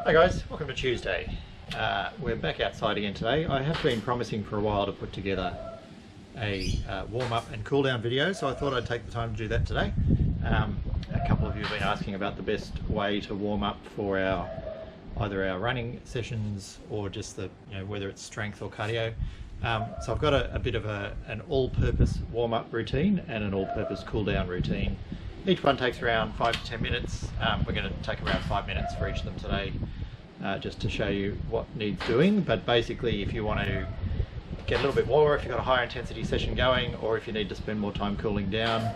Hi guys, welcome to Tuesday. We're back outside again today. I have been promising for a while to put together a warm-up and cool-down video, so I thought I'd take the time to do that today. A couple of you have been asking about the best way to warm up for either our running sessions or just whether it's strength or cardio. So I've got a bit of an all-purpose warm-up routine and an all-purpose cool-down routine. Each one takes around 5 to 10 minutes. We're going to take around 5 minutes for each of them today, just to show you what needs doing. But basically, if you want to get a little bit warmer, if you've got a higher intensity session going, or if you need to spend more time cooling down,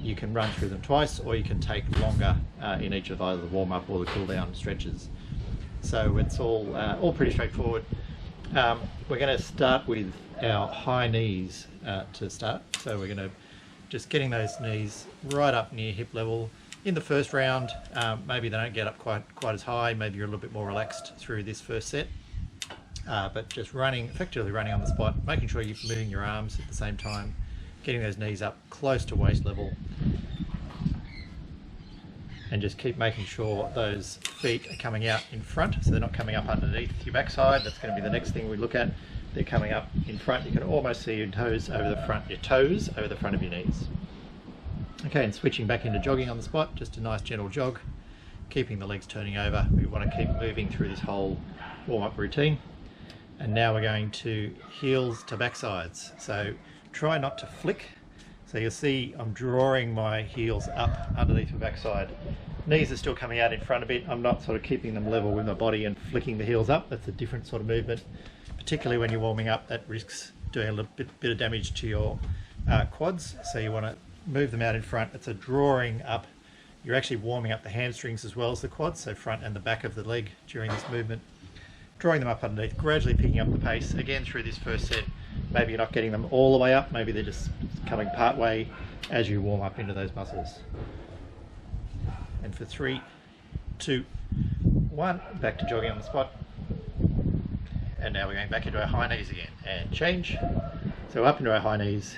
you can run through them twice, or you can take longer in each of either the warm-up or the cool-down stretches. So it's all pretty straightforward. We're going to start with our high knees to start. So we're going to just getting those knees right up near hip level. In the first round, maybe they don't get up quite as high, maybe you're a little bit more relaxed through this first set, but just effectively running on the spot, making sure you're moving your arms at the same time, getting those knees up close to waist level, and just keep making sure those feet are coming out in front, so they're not coming up underneath your backside. That's going to be the next thing we look at. They're coming up in front. You can almost see your toes over the front of your knees. Okay, and switching back into jogging on the spot, just a nice gentle jog, keeping the legs turning over. We want to keep moving through this whole warm-up routine. And now we're going to heels to backsides. So try not to flick. So you'll see I'm drawing my heels up underneath my backside. Knees are still coming out in front a bit. I'm not sort of keeping them level with my body and flicking the heels up. That's a different sort of movement. Particularly when you're warming up, that risks doing a little bit of damage to your quads. So you want to move them out in front. It's a drawing up. You're actually warming up the hamstrings as well as the quads, so front and the back of the leg during this movement. Drawing them up underneath, gradually picking up the pace. Again, through this first set, maybe you're not getting them all the way up. Maybe they're just coming part way as you warm up into those muscles. And for 3, 2, 1, back to jogging on the spot. And now we're going back into our high knees again and change. So up into our high knees,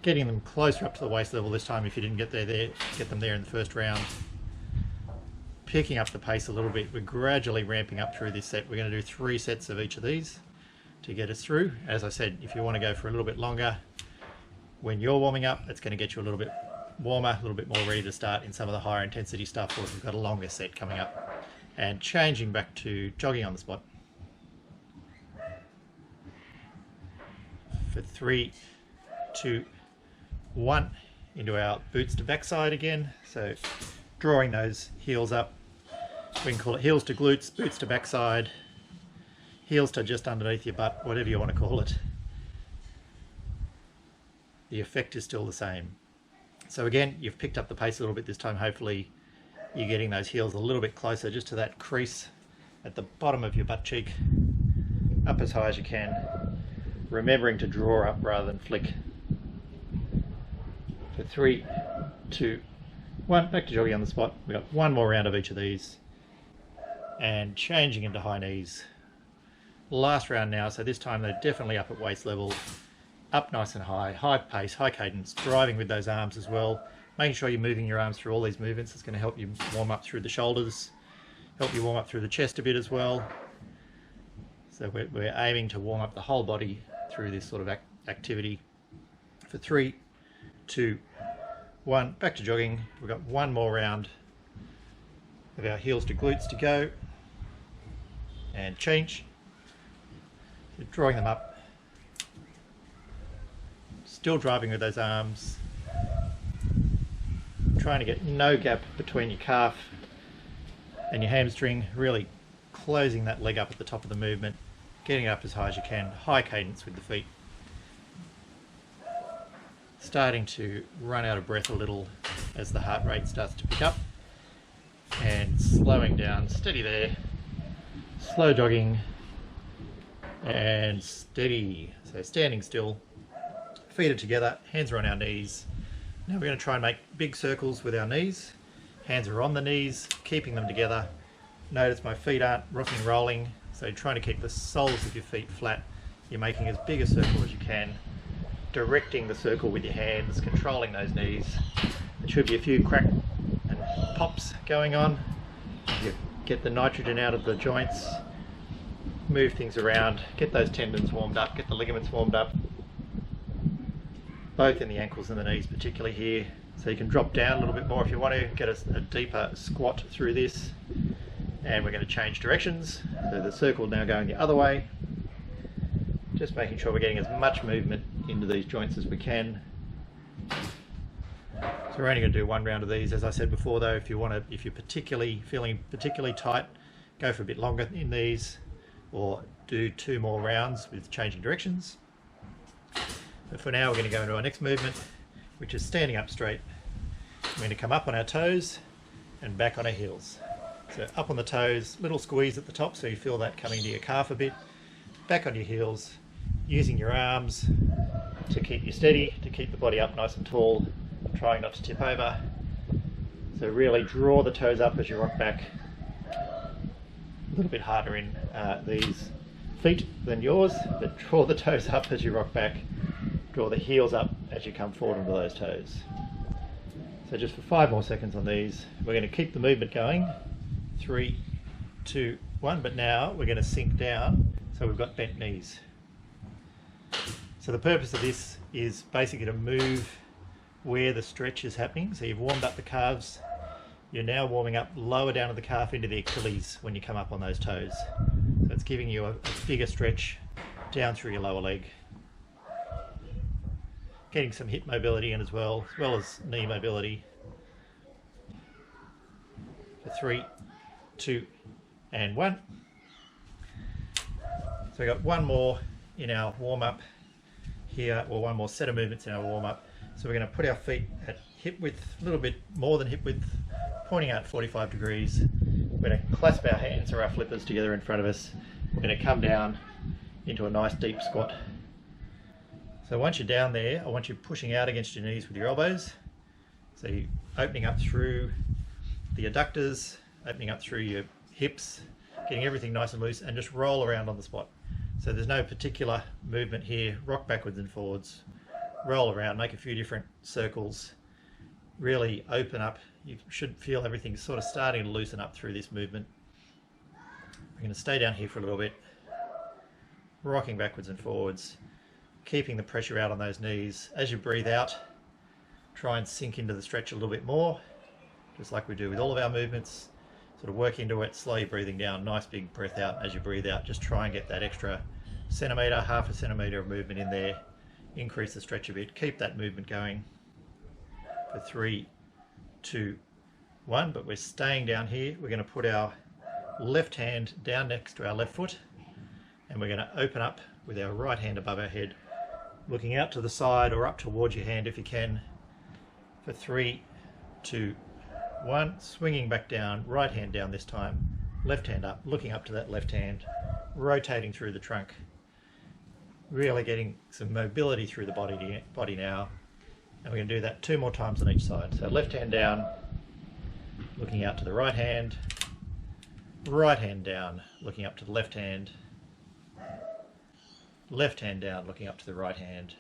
getting them closer up to the waist level this time. If you didn't get get them there in the first round. Picking up the pace a little bit. We're gradually ramping up through this set. We're going to do 3 sets of each of these to get us through. As I said, if you want to go for a little bit longer, when you're warming up, it's going to get you a little bit warmer, a little bit more ready to start in some of the higher intensity stuff, or if you've got a longer set coming up. And changing back to jogging on the spot. For 3, 2, 1, into our boots to backside again. So drawing those heels up. We can call it heels to glutes, boots to backside, heels to just underneath your butt, whatever you want to call it. The effect is still the same. So again, you've picked up the pace a little bit this time. Hopefully you're getting those heels a little bit closer just to that crease at the bottom of your butt cheek, up as high as you can. Remembering to draw up rather than flick. For 3, 2, 1, back to jogging on the spot. We've got 1 more round of each of these. And changing into high knees. Last round now, so this time they're definitely up at waist level. Up nice and high pace, high cadence, driving with those arms as well. Making sure you're moving your arms through all these movements. It's going to help you warm up through the shoulders, help you warm up through the chest a bit as well. So we're aiming to warm up the whole body through this sort of activity. For 3, 2, 1, back to jogging. We've got 1 more round of our heels to glutes to go. And change. So drawing them up. Still driving with those arms. Trying to get no gap between your calf and your hamstring. Really closing that leg up at the top of the movement. Getting it up as high as you can. High cadence with the feet. Starting to run out of breath a little as the heart rate starts to pick up. And slowing down. Steady there. Slow jogging. And steady. So standing still. Feet are together. Hands are on our knees. Now we're going to try and make big circles with our knees. Hands are on the knees. Keeping them together. Notice my feet aren't rocking and rolling. So trying to keep the soles of your feet flat. You're making as big a circle as you can. Directing the circle with your hands, controlling those knees. There should be a few crack and pops going on. You're get the nitrogen out of the joints, move things around, get those tendons warmed up, get the ligaments warmed up, both in the ankles and the knees, particularly here. So you can drop down a little bit more if you want to, get a deeper squat through this. And we're going to change directions. So the circle now going the other way. Just making sure we're getting as much movement into these joints as we can. So we're only going to do one round of these. As I said before though, if you're feeling particularly tight, go for a bit longer in these, or do 2 more rounds with changing directions. But for now we're going to go into our next movement, which is standing up straight. We're going to come up on our toes and back on our heels. So up on the toes, little squeeze at the top so you feel that coming to your calf a bit. Back on your heels, using your arms to keep you steady, to keep the body up nice and tall, trying not to tip over. So really draw the toes up as you rock back. A little bit harder in these feet than yours, but draw the toes up as you rock back. Draw the heels up as you come forward onto those toes. So just for 5 more seconds on these, we're going to keep the movement going. 3, 2, 1, but now we're going to sink down so we've got bent knees. So the purpose of this is basically to move where the stretch is happening. So you've warmed up the calves, you're now warming up lower down of the calf into the Achilles when you come up on those toes. So it's giving you a bigger stretch down through your lower leg. Getting some hip mobility in as well as knee mobility. For 3, 2, and 1. So we've got one more in our warm-up here, or one more set of movements in our warm-up. So we're going to put our feet at hip width, a little bit more than hip width, pointing out 45 degrees. We're going to clasp our hands or our flippers together in front of us. We're going to come down into a nice deep squat. So once you're down there, I want you pushing out against your knees with your elbows. So you're opening up through the adductors, opening up through your hips, getting everything nice and loose, and just roll around on the spot. So there's no particular movement here. Rock backwards and forwards, roll around, make a few different circles, really open up. You should feel everything sort of starting to loosen up through this movement. We're going to stay down here for a little bit, rocking backwards and forwards, keeping the pressure out on those knees. As you breathe out, try and sink into the stretch a little bit more, just like we do with all of our movements. Sort of work into it, slow your breathing down, nice big breath out as you breathe out. Just try and get that extra centimetre, half a centimetre of movement in there. Increase the stretch a bit, keep that movement going for 3, 2, 1, but we're staying down here. We're going to put our left hand down next to our left foot, and we're going to open up with our right hand above our head, looking out to the side or up towards your hand if you can, for 3, 2, 1, swinging back down, right hand down this time, left hand up, looking up to that left hand, rotating through the trunk, really getting some mobility through the body now. And we're going to do that 2 more times on each side. So left hand down, looking out to the right hand down, looking up to the left hand down, looking up to the right hand,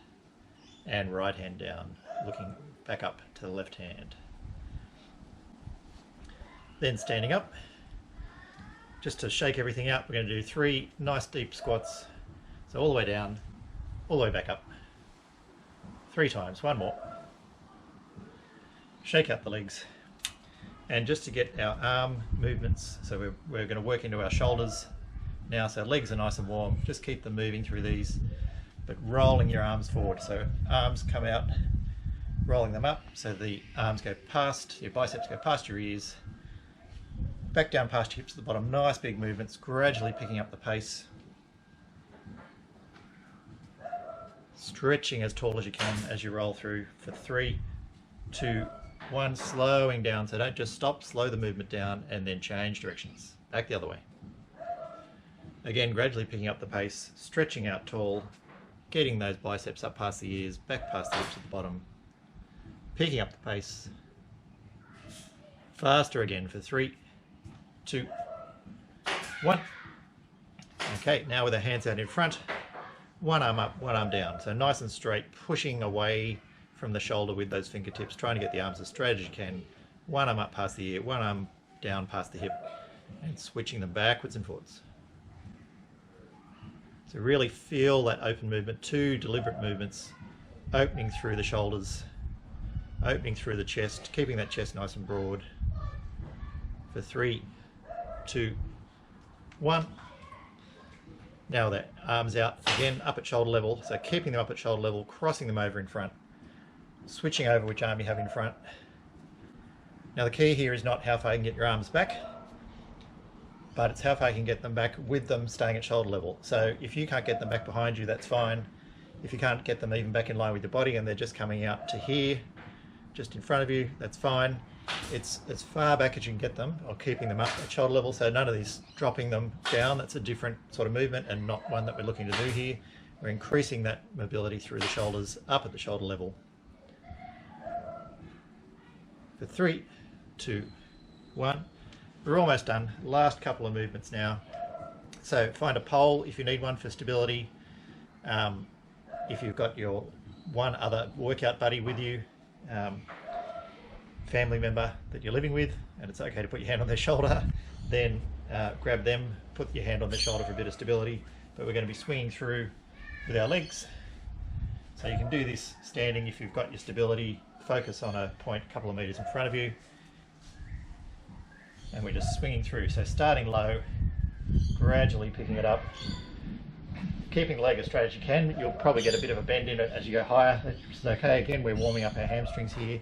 and right hand down, looking back up to the left hand. Then standing up, just to shake everything out, we're going to do 3 nice deep squats. So all the way down, all the way back up. 3 times, 1 more. Shake out the legs. And just to get our arm movements, so we're going to work into our shoulders now, so legs are nice and warm. Just keep them moving through these, but rolling your arms forward. So arms come out, rolling them up, so the arms go past, your biceps go past your ears, back down past your hips at the bottom. Nice big movements, gradually picking up the pace. Stretching as tall as you can as you roll through for 3, 2, 1, slowing down. So don't just stop, slow the movement down and then change directions. Back the other way. Again, gradually picking up the pace, stretching out tall, getting those biceps up past the ears, back past the hips at the bottom. Picking up the pace. Faster again for 3, 2, 1. Okay, now with our hands out in front, one arm up, one arm down. So nice and straight, pushing away from the shoulder with those fingertips, trying to get the arms as straight as you can. One arm up past the ear, one arm down past the hip, and switching them backwards and forwards. So really feel that open movement, 2 deliberate movements, opening through the shoulders, opening through the chest, keeping that chest nice and broad. For 3, 2, 1. Now that arms out again, up at shoulder level. So keeping them up at shoulder level, crossing them over in front, switching over which arm you have in front. Now the key here is not how far you can get your arms back, but it's how far you can get them back with them staying at shoulder level. So if you can't get them back behind you, that's fine. If you can't get them even back in line with your body and they're just coming out to here, just in front of you, that's fine. It's as far back as you can get them, or keeping them up at shoulder level, so none of these dropping them down. That's a different sort of movement and not one that we're looking to do here. We're increasing that mobility through the shoulders, up at the shoulder level. For 3, 2, 1. We're almost done. Last couple of movements now. So find a pole if you need one for stability. If you've got your one other workout buddy with you, family member that you're living with, and it's okay to put your hand on their shoulder, then grab them, put your hand on their shoulder for a bit of stability. But we're going to be swinging through with our legs. So you can do this standing if you've got your stability. Focus on a point a couple of meters in front of you. And we're just swinging through. So starting low, gradually picking it up. Keeping the leg as straight as you can. You'll probably get a bit of a bend in it as you go higher, which is okay. Again, we're warming up our hamstrings here.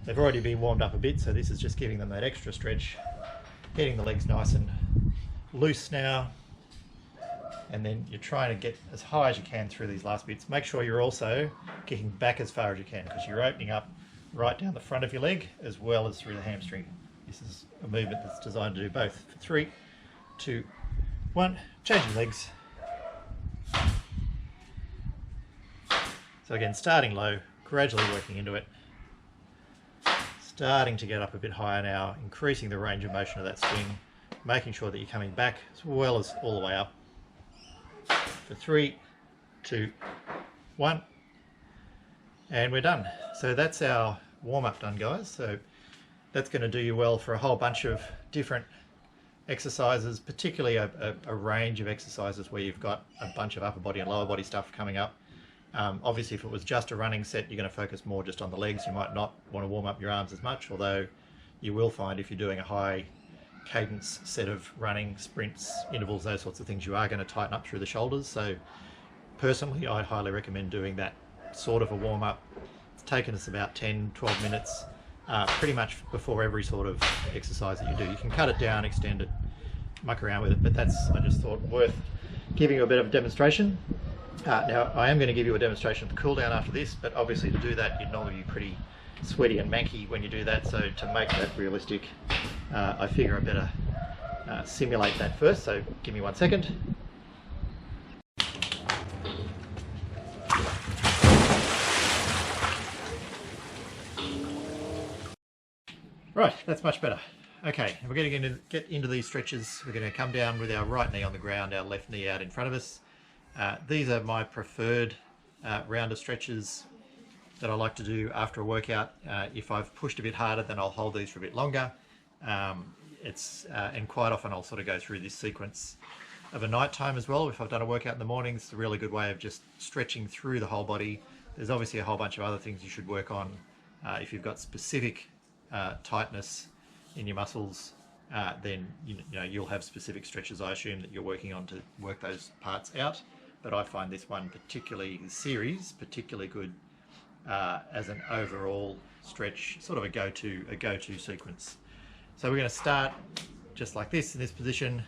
They've already been warmed up a bit, so this is just giving them that extra stretch. Getting the legs nice and loose now. And then you're trying to get as high as you can through these last bits. Make sure you're also kicking back as far as you can, because you're opening up right down the front of your leg as well as through the hamstring. This is a movement that's designed to do both. For 3, 2, 1, changing legs. So again, starting low, gradually working into it. Starting to get up a bit higher now, increasing the range of motion of that swing, making sure that you're coming back as well as all the way up. For 3, 2, 1, and we're done. So that's our warm-up done, guys. So that's going to do you well for a whole bunch of different exercises, particularly a range of exercises where you've got a bunch of upper body and lower body stuff coming up. Obviously, if it was just a running set, you're going to focus more just on the legs. You might not want to warm up your arms as much, although you will find if you're doing a high cadence set of running, sprints, intervals, those sorts of things, you are going to tighten up through the shoulders. So personally, I highly recommend doing that sort of a warm-up. It's taken us about 10-12 minutes, pretty much before every sort of exercise that you do. You can cut it down, extend it, muck around with it, but that's, I just thought, worth giving you a bit of a demonstration. Now, I am going to give you a demonstration of the cool down after this, but obviously to do that, you'd normally be pretty sweaty and manky when you do that. So to make that realistic, I figure I better simulate that first. So give me 1 second. Right, that's much better. Okay, we're going to get into these stretches. We're going to come down with our right knee on the ground, our left knee out in front of us. These are my preferred rounder stretches that I like to do after a workout. If I've pushed a bit harder, then I'll hold these for a bit longer. And quite often I'll sort of go through this sequence of a night time as well. If I've done a workout in the morning, it's a really good way of just stretching through the whole body. There's obviously a whole bunch of other things you should work on. If you've got specific tightness in your muscles, then you'll have specific stretches, I assume, that you're working on to work those parts out. But I find this one series particularly good as an overall stretch, sort of a go-to sequence. So we're going to start just like this, in this position.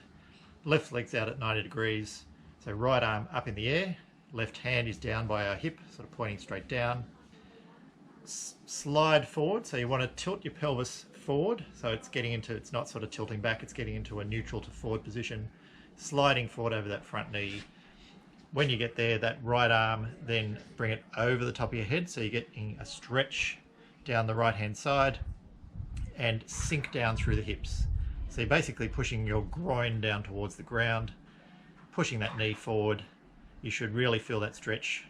Left leg's out at 90 degrees. So right arm up in the air, left hand is down by our hip, sort of pointing straight down. Slide forward, so you want to tilt your pelvis forward, so it's not sort of tilting back, it's getting into a neutral to forward position. Sliding forward over that front knee. When you get there, that right arm, then bring it over the top of your head, so you're getting a stretch down the right hand side and sink down through the hips. So you're basically pushing your groin down towards the ground, pushing that knee forward. You should really feel that stretch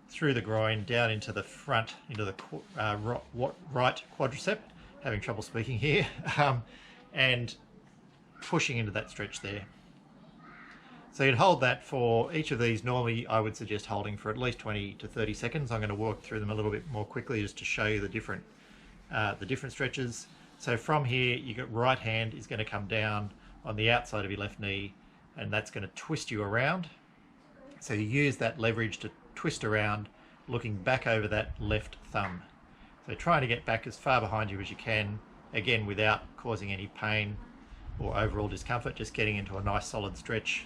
through the groin, down into the front, into the right quadricep. Having trouble speaking here. And pushing into that stretch there. So you'd hold that for each of these. Normally I would suggest holding for at least 20 to 30 seconds. I'm going to walk through them a little bit more quickly just to show you the different stretches. So from here, you got right hand is going to come down on the outside of your left knee, and that's going to twist you around. So you use that leverage to twist around, looking back over that left thumb. So trying to get back as far behind you as you can, again without causing any pain or overall discomfort, just getting into a nice solid stretch.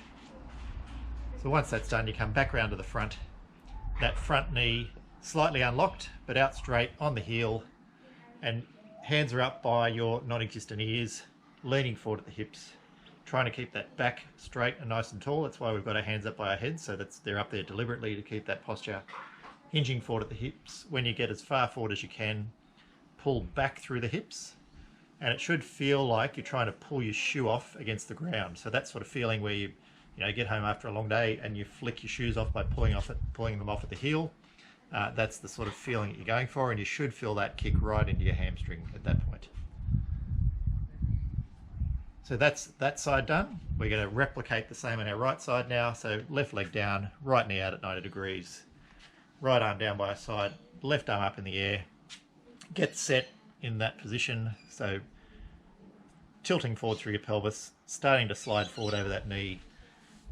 So once that's done, you come back around to the front. That front knee slightly unlocked, but out straight on the heel, and hands are up by your non-existent ears, leaning forward at the hips, trying to keep that back straight and nice and tall. That's why we've got our hands up by our heads, so they're up there deliberately to keep that posture. Hinging forward at the hips. When you get as far forward as you can, pull back through the hips, and it should feel like you're trying to pull your shoe off against the ground. So that sort of feeling where you get home after a long day and you flick your shoes off by pulling them off at the heel. That's the sort of feeling that you're going for, and you should feel that kick right into your hamstring at that point. So that's that side done. We're going to replicate the same on our right side now. So left leg down, right knee out at 90 degrees, right arm down by our side, left arm up in the air. Get set in that position. So tilting forward through your pelvis, starting to slide forward over that knee,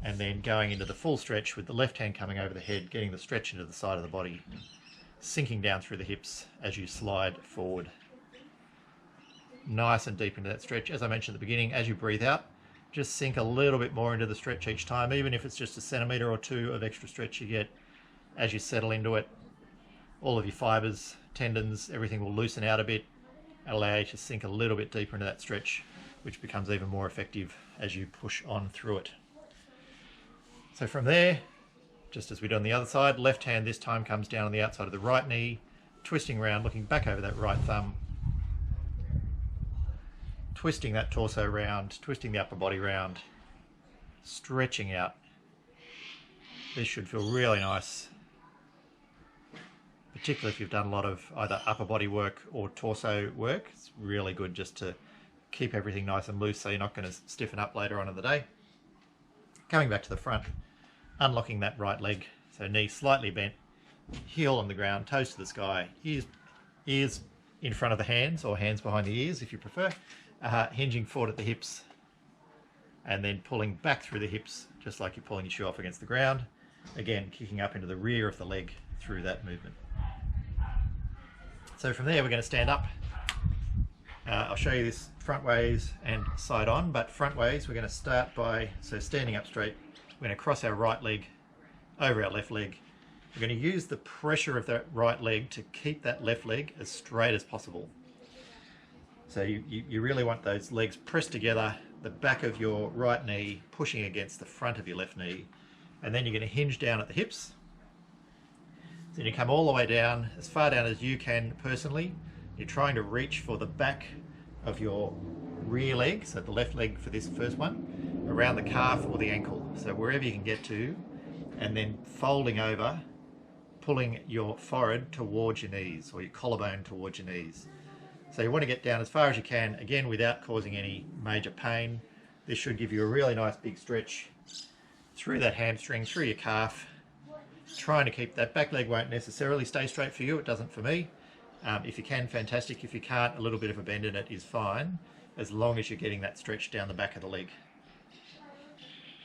and then going into the full stretch with the left hand coming over the head, getting the stretch into the side of the body, sinking down through the hips as you slide forward. Nice and deep into that stretch. As I mentioned at the beginning, as you breathe out, just sink a little bit more into the stretch each time, even if it's just a centimetre or two of extra stretch you get. As you settle into it, all of your fibres, tendons, everything will loosen out a bit, allow you to sink a little bit deeper into that stretch, which becomes even more effective as you push on through it. So from there, just as we did on the other side, left hand this time comes down on the outside of the right knee, twisting around, looking back over that right thumb, twisting that torso round, twisting the upper body round, stretching out. This should feel really nice, particularly if you've done a lot of either upper body work or torso work. It's really good just to keep everything nice and loose so you're not going to stiffen up later on in the day. Coming back to the front, unlocking that right leg, so knee slightly bent, heel on the ground, toes to the sky, ears in front of the hands, or hands behind the ears if you prefer, hinging forward at the hips, and then pulling back through the hips just like you're pulling your shoe off against the ground, again kicking up into the rear of the leg through that movement. So from there we're going to stand up. I'll show you this front ways and side on, but front ways we're going to start by, so standing up straight, we're going to cross our right leg over our left leg. We're going to use the pressure of that right leg to keep that left leg as straight as possible. So you really want those legs pressed together, the back of your right knee pushing against the front of your left knee, and then you're going to hinge down at the hips. So you come all the way down, as far down as you can personally. You're trying to reach for the back of your rear leg, so the left leg for this first one, around the calf or the ankle, so wherever you can get to, and then folding over, pulling your forehead towards your knees, or your collarbone towards your knees. So you want to get down as far as you can, again without causing any major pain. This should give you a really nice big stretch through that hamstring, through your calf. Trying to keep that back leg won't necessarily stay straight for you, it doesn't for me. If you can, fantastic. If you can't, a little bit of a bend in it is fine, as long as you're getting that stretch down the back of the leg.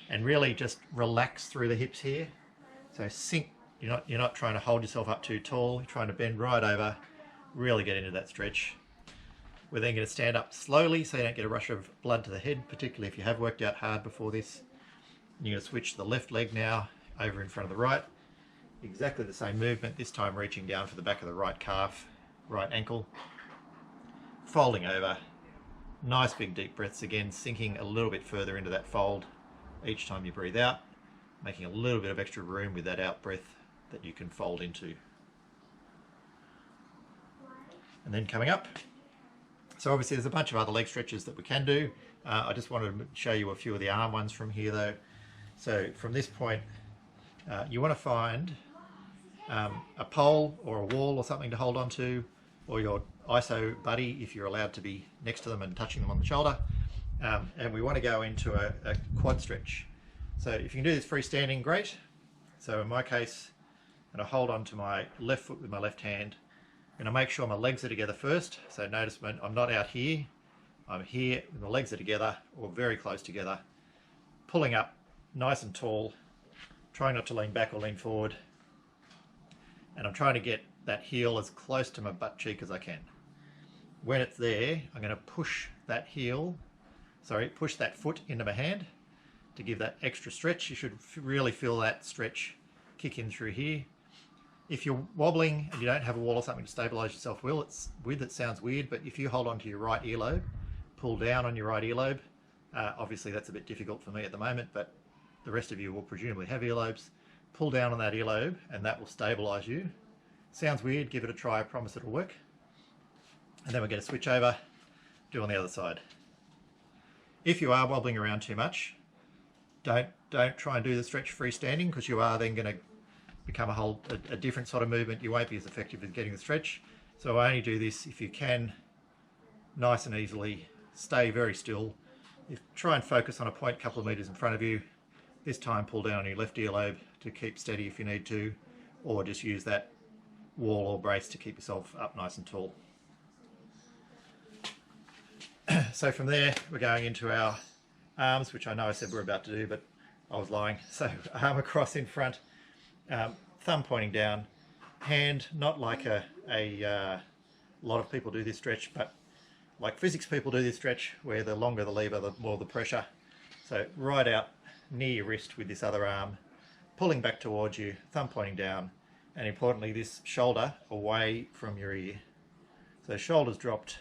And really just relax through the hips here. So sink, you're not trying to hold yourself up too tall, you're trying to bend right over, really get into that stretch. We're then going to stand up slowly so you don't get a rush of blood to the head, particularly if you have worked out hard before this. You're going to switch the left leg now over in front of the right. Exactly the same movement, this time reaching down for the back of the right calf, right ankle, folding over, nice big deep breaths again, sinking a little bit further into that fold each time you breathe out, making a little bit of extra room with that out breath that you can fold into. And then coming up, so obviously there's a bunch of other leg stretches that we can do. I just wanted to show you a few of the arm ones from here though. So from this point, you want to find a pole or a wall or something to hold on to, or your ISO buddy if you're allowed to be next to them and touching them on the shoulder, and we want to go into a quad stretch. So if you can do this freestanding, great. So in my case, I'm going to hold on to my left foot with my left hand. I'm going to make sure my legs are together first. So notice I'm not out here. I'm here and the legs are together or very close together. Pulling up nice and tall. Trying not to lean back or lean forward. And I'm trying to get that heel as close to my butt cheek as I can. When it's there, I'm going to push that foot into my hand to give that extra stretch. You should really feel that stretch kick in through here. If you're wobbling and you don't have a wall or something to stabilize yourself with, it sounds weird, but if you hold onto your right earlobe, pull down on your right earlobe, obviously that's a bit difficult for me at the moment, but the rest of you will presumably have earlobes. Pull down on that earlobe and that will stabilize you. Sounds weird, give it a try, I promise it'll work. And then we're going to switch over, do on the other side. If you are wobbling around too much, don't try and do the stretch freestanding, because you are then going to become a different sort of movement. You won't be as effective as getting the stretch. So I only do this if you can, nice and easily. Stay very still. Try and focus on a point a couple of meters in front of you. This time pull down on your left earlobe to keep steady if you need to, or just use that wall or brace to keep yourself up nice and tall. So from there we're going into our arms, which I know I said we're about to do, but I was lying. So arm across in front, thumb pointing down, hand not like a lot of people do this stretch, but like physics people do this stretch, where the longer the lever, the more the pressure. So right out near your wrist with this other arm, pulling back towards you, thumb pointing down, and importantly this shoulder away from your ear. So shoulders dropped,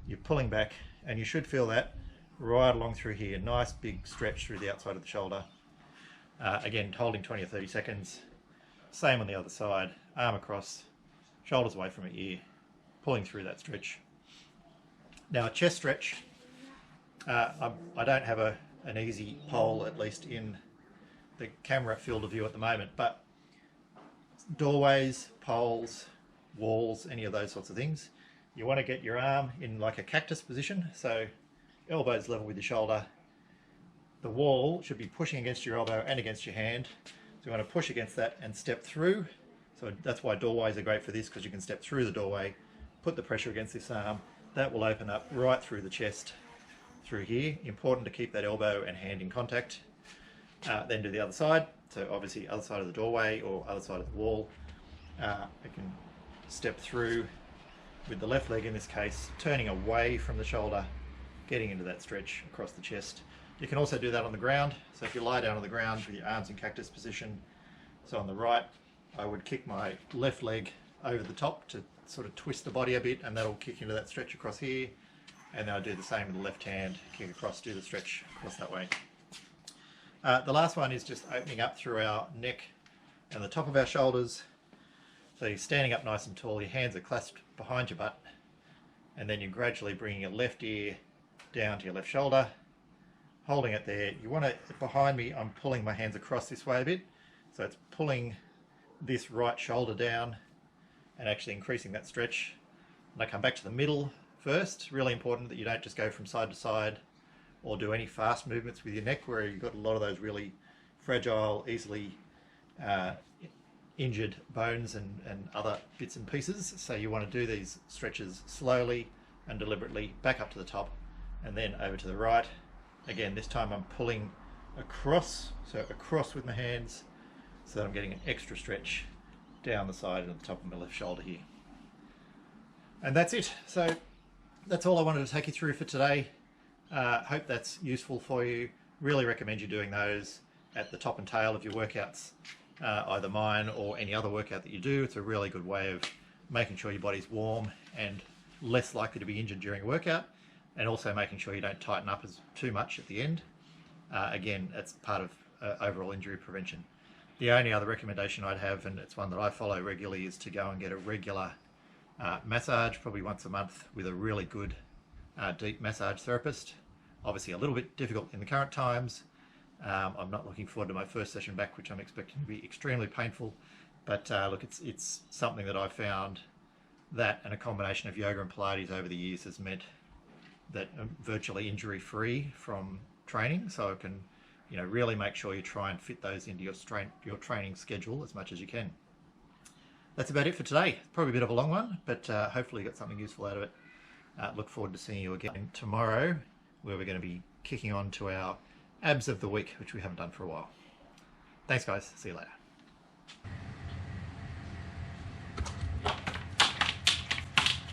you're pulling back, and you should feel that right along through here. Nice big stretch through the outside of the shoulder. Again, holding 20 or 30 seconds. Same on the other side, arm across, shoulders away from your ear, pulling through that stretch. Now a chest stretch, I don't have an easy pole, at least in the camera field of view at the moment, but doorways, poles, walls, any of those sorts of things, you want to get your arm in like a cactus position, so elbows level with your shoulder. The wall should be pushing against your elbow and against your hand, so you want to push against that and step through. So that's why doorways are great for this, because you can step through the doorway, put the pressure against this arm, that will open up right through the chest through here. Important to keep that elbow and hand in contact. Then do the other side, so obviously other side of the doorway or other side of the wall. I can step through with the left leg in this case, turning away from the shoulder, getting into that stretch across the chest. You can also do that on the ground, so if you lie down on the ground with your arms in cactus position, so on the right I would kick my left leg over the top to sort of twist the body a bit, and that'll kick into that stretch across here, and then I do the same with the left hand, kick across, do the stretch across that way. The last one is just opening up through our neck and the top of our shoulders. So you're standing up nice and tall, your hands are clasped behind your butt, and then you're gradually bringing your left ear down to your left shoulder, holding it there. You want to, behind me, I'm pulling my hands across this way a bit, so it's pulling this right shoulder down and actually increasing that stretch. And I come back to the middle first. Really important that you don't just go from side to side or do any fast movements with your neck, where you've got a lot of those really fragile, easily injured bones and other bits and pieces. So you want to do these stretches slowly and deliberately, back up to the top and then over to the right. Again, this time I'm pulling across, so across with my hands, so that I'm getting an extra stretch down the side and at the top of my left shoulder here. And that's it. So that's all I wanted to take you through for today. Hope that's useful for you. Really recommend you doing those at the top and tail of your workouts, either mine or any other workout that you do. It's a really good way of making sure your body's warm and less likely to be injured during a workout, and also making sure you don't tighten up too much at the end. Again, that's part of overall injury prevention. The only other recommendation I'd have, and it's one that I follow regularly, is to go and get a regular massage, probably once a month, with a really good deep massage therapist. Obviously a little bit difficult in the current times. I'm not looking forward to my first session back, which I'm expecting to be extremely painful. But look, it's something that I've found that, and a combination of yoga and Pilates over the years, has meant that are virtually injury-free from training, so I can, really make sure you try and fit those into your training schedule as much as you can. That's about it for today. Probably a bit of a long one, but hopefully you got something useful out of it. Look forward to seeing you again tomorrow, where we're going to be kicking on to our abs of the week, which we haven't done for a while. Thanks guys, see you later.